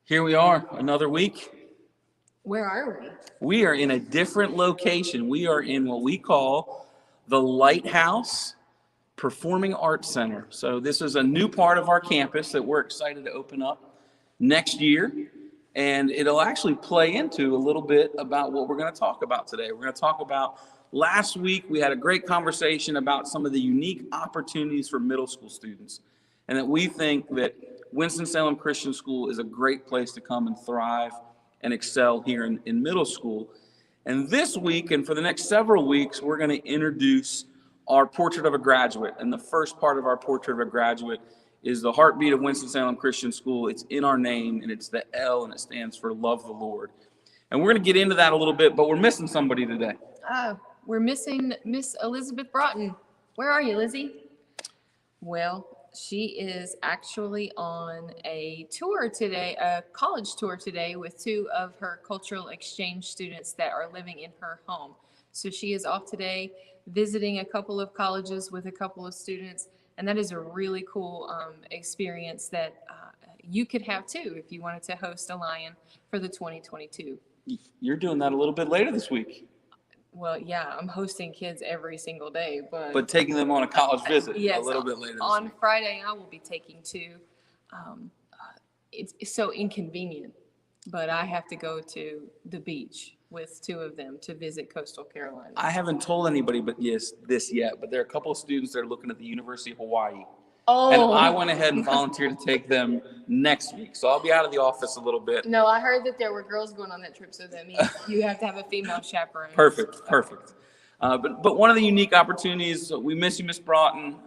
Here we are, another week. Where are we? We are in a different location. We are in what we call the Lighthouse Performing Arts Center. So this is a new part of our campus that we're excited to open up next year. And it'll actually play into a little bit about what we're going to talk about today. We're going to talk about last week, we had a great conversation about some of the unique opportunities for middle school students. And that we think that Winston-Salem Christian School is a great place to come and thrive and excel here in middle school. And this week, and for the next several weeks, we're going to introduce our Portrait of a Graduate. And the first part of our Portrait of a Graduate is the heartbeat of Winston-Salem Christian School. It's in our name, and it's the L, and it stands for Love the Lord. And we're going to get into that a little bit, but we're missing somebody today. We're missing Miss Elizabeth Broughton. Where are you, Lizzie? Well, she is actually on a tour today, a college tour today, with two of her cultural exchange students that are living in her home. So she is off today visiting a couple of colleges with a couple of students, and that is a really cool experience that you could have too if you wanted to host a Lion for the 2022. You're doing that a little bit later this week. Well, yeah, I'm hosting kids every single day, but taking them on a college visit yes, a little bit later this on week. Friday, I will be taking two. It's so inconvenient, but I have to go to the beach with two of them to visit Coastal Carolina. I haven't told anybody this yet, but there are a couple of students that are looking at the University of Hawaii. Oh. And I went ahead and volunteered to take them next week. So I'll be out of the office a little bit. No, I heard that there were girls going on that trip, so that means you have to have a female chaperone. Perfect. But one of the unique opportunities, we miss you, Miss Broughton,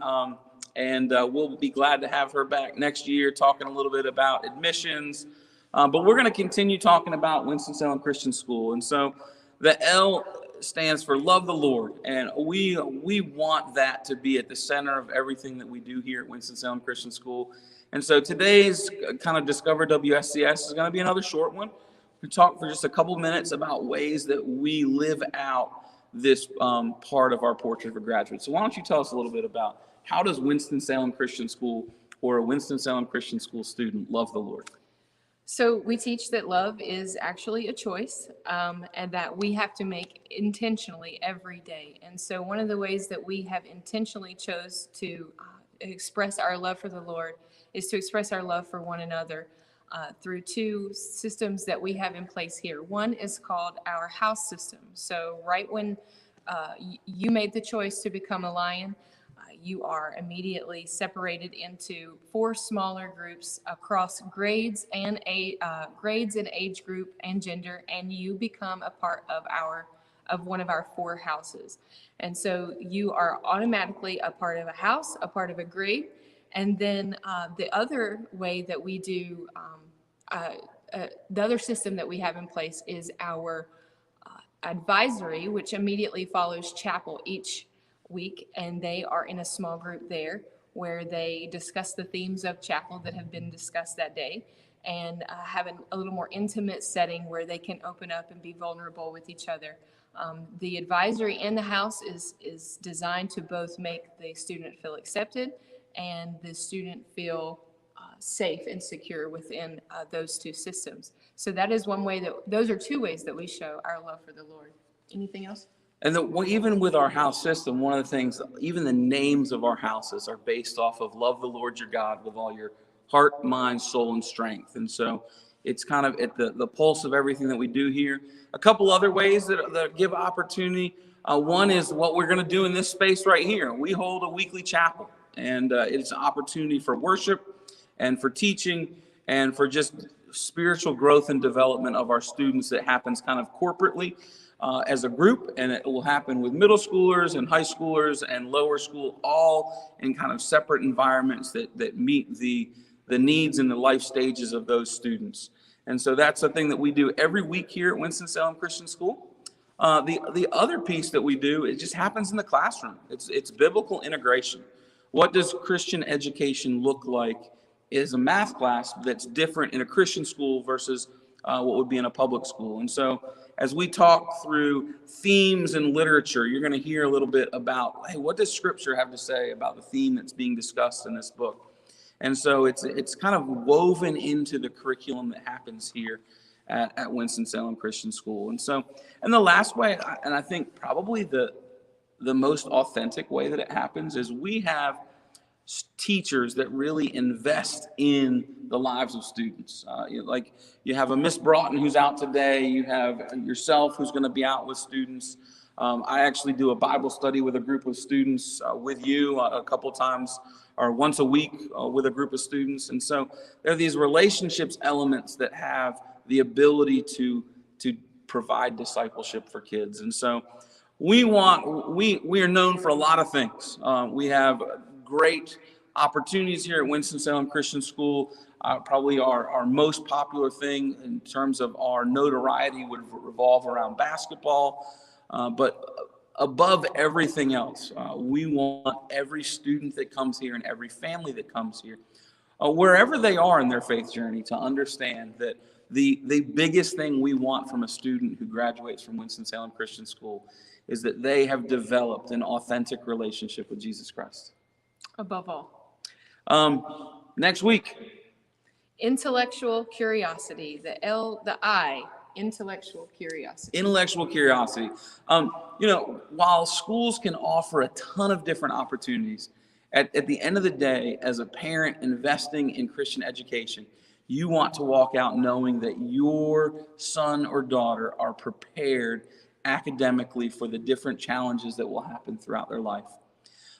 and we'll be glad to have her back next year talking a little bit about admissions. But we're going to continue talking about Winston-Salem Christian School. And so the L stands for Love the Lord, and we want that to be at the center of everything that we do here at Winston-Salem Christian School. And so today's kind of Discover WSCS is going to be another short one. We're going to talk for just a couple minutes about ways that we live out this part of our Portrait of a Graduate. So why don't you tell us a little bit about how does Winston-Salem Christian School or a Winston-Salem Christian School student love the Lord? So we teach that love is actually a choice, and that we have to make intentionally every day. And so one of the ways that we have intentionally chose to express our love for the Lord is to express our love for one another through two systems that we have in place here. One is called our house system. So right when you made the choice to become a Lion, you are immediately separated into 4 smaller groups across grades and age group and gender, and you become a part of one of our 4 houses. And so you are automatically a part of a house, a part of a grade, and then the other way that we do, the other system that we have in place is our advisory, which immediately follows chapel each week, and they are in a small group there where they discuss the themes of chapel that have been discussed that day, and have a little more intimate setting where they can open up and be vulnerable with each other. The advisory in the house is designed to both make the student feel accepted and the student feel safe and secure within those two systems. So that is one way those are 2 ways that we show our love for the Lord. Anything else? And even with our house system, one of the things, even the names of our houses are based off of love the Lord your God with all your heart, mind, soul, and strength. And so it's kind of at the pulse of everything that we do here. A couple other ways that give opportunity. One is what we're going to do in this space right here. We hold a weekly chapel, and it's an opportunity for worship and for teaching and for just spiritual growth and development of our students that happens kind of corporately. As a group, and it will happen with middle schoolers and high schoolers and lower school, all in kind of separate environments that meet the needs and the life stages of those students. And so that's a thing that we do every week here at Winston-Salem Christian School. The other piece that we do, it just happens in the classroom. It's biblical integration. What does Christian education look like is a math class that's different in a Christian school versus what would be in a public school. And so as we talk through themes in literature, you're going to hear a little bit about, hey, what does Scripture have to say about the theme that's being discussed in this book? And so it's kind of woven into the curriculum that happens here at Winston-Salem Christian School. And so, and the last way, and I think probably the most authentic way that it happens, is we have teachers that really invest in the lives of students. Like you have a Miss Broughton who's out today. You have yourself who's going to be out with students. I actually do a Bible study with a group of students with you a couple times or once a week with a group of students. And so there are these relationships elements that have the ability to provide discipleship for kids. And so we are known for a lot of things. We have great opportunities here at Winston-Salem Christian School. Probably our most popular thing in terms of our notoriety would revolve around basketball. But above everything else, we want every student that comes here and every family that comes here, wherever they are in their faith journey, to understand that the biggest thing we want from a student who graduates from Winston-Salem Christian School is that they have developed an authentic relationship with Jesus Christ. Above all. Next week. Intellectual curiosity, the I, intellectual curiosity. Intellectual curiosity. While schools can offer a ton of different opportunities, at the end of the day, as a parent investing in Christian education, you want to walk out knowing that your son or daughter are prepared academically for the different challenges that will happen throughout their life.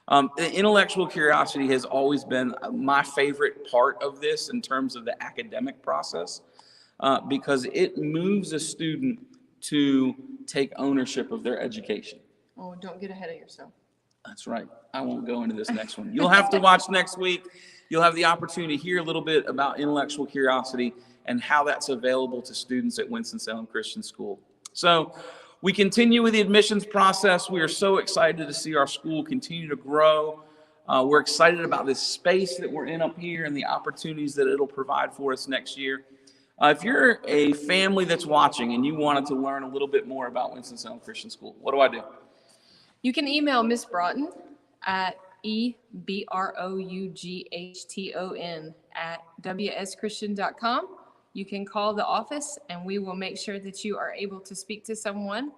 The intellectual curiosity has always been my favorite part of this in terms of the academic process, because it moves a student to take ownership of their education. Oh, don't get ahead of yourself. That's right. I won't go into this next one. You'll have to watch next week. You'll have the opportunity to hear a little bit about intellectual curiosity and how that's available to students at Winston-Salem Christian School. So we continue with the admissions process. We are so excited to see our school continue to grow. We're excited about this space that we're in up here and the opportunities that it'll provide for us next year. If you're a family that's watching and you wanted to learn a little bit more about Winston-Salem Christian School, what do I do? You can email Miss Broughton at ebroughton@wschristian.com. You can call the office and we will make sure that you are able to speak to someone.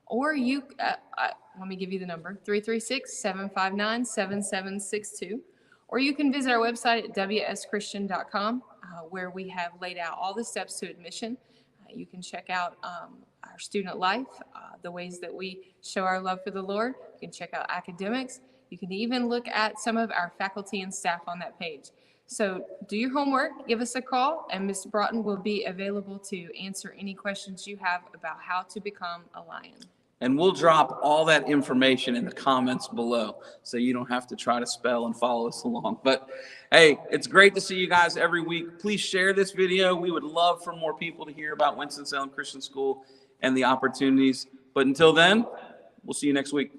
Or you, let me give you the number, 336-759-7762. Or you can visit our website at wschristian.com, where we have laid out all the steps to admission. You can check out our student life, the ways that we show our love for the Lord. You can check out academics. You can even look at some of our faculty and staff on that page. So do your homework, give us a call, and Ms. Broughton will be available to answer any questions you have about how to become a Lion. And we'll drop all that information in the comments below, so you don't have to try to spell and follow us along. But hey, it's great to see you guys every week. Please share this video. We would love for more people to hear about Winston-Salem Christian School and the opportunities. But until then, we'll see you next week.